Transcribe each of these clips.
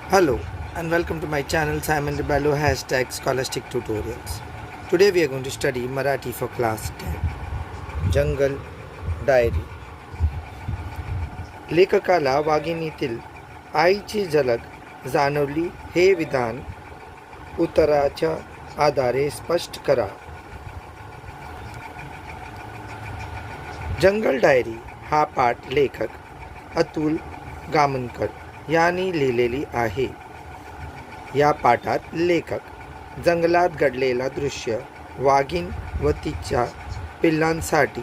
Hello and welcome to my channel Simon Rebello hashtag Scholastic Tutorials. Today we are going to study Marathi for class 10. Jungle Diary. लेखकाला वाघिणीतील आईची झलक जाणवली हे विधान उत्तराच्या आधारे स्पष्ट करा. जंगल डायरी हा पाठ लेखक अतुल गामनकर यांनी लिहिलेली आहे. या पाठात लेखक जंगलात घडलेला दृश्य, वाघीण व तिच्या पिल्लांसाठी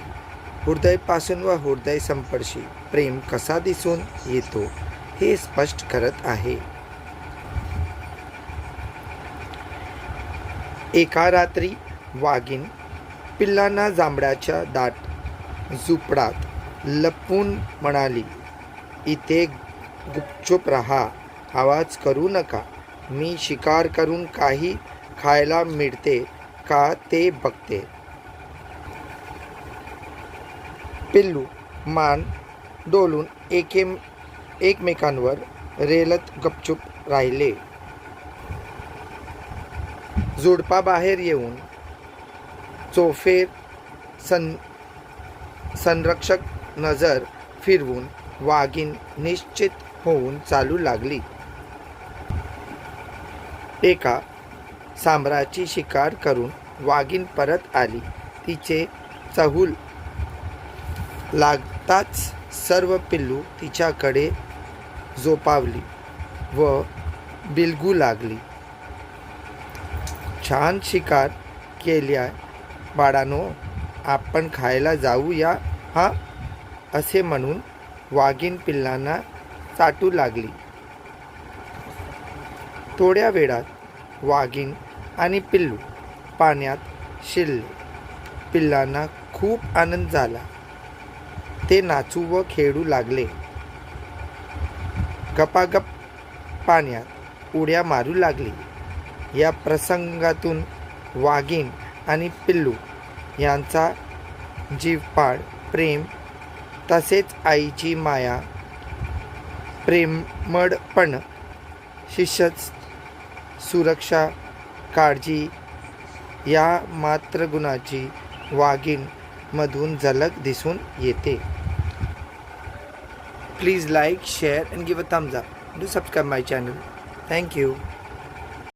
हृदयपासून व हृदय संपर्शी प्रेम कसा दिसून येतो हे स्पष्ट करत आहे. एका रात्री वाघीण पिल्लांना जांभळाच्या दाट झुपडात लपवून म्हणाली, इथे गुपचूप राहा, आवाज करू नका. मी शिकार करून काही खायला मिळते का ते बघते. पिल्लू मान डोलून एकमेकांवर रेलत गपचूप राहिले. झुडपाबाहेर येऊन चोफेर संरक्षक नजर फिरवून वाघीण निश्चित होऊन चालू लागली. एका सांबराची शिकार करून वाघीण परत आली. तिचे चहूल लागताच सर्व पिल्लू तिच्याकडे झोपावली व बिलगू लागली. छान शिकार केल्या बाळांनो, आपण खायला जाऊया हा, असे म्हणून वाघीण पिल्लांना चाटू लागली. थोड्या वेळात वाघीण आणि पिल्लू पाण्यात शिरले. पिल्लांना खूप आनंद झाला. ते नाचू व खेळू लागले. गपागप पाण्यात उड्या मारू लागली. या प्रसंगातून वाघीण आणि पिल्लू यांचा जीवपाड प्रेम तसेच आईची माया, प्रेमळपण, शिस्त, सुरक्षा, काळजी या मात्र गुणाची वाघीण मधून झलक दिसून येते. Please like, share and give a thumbs up. Do subscribe my channel. Thank you.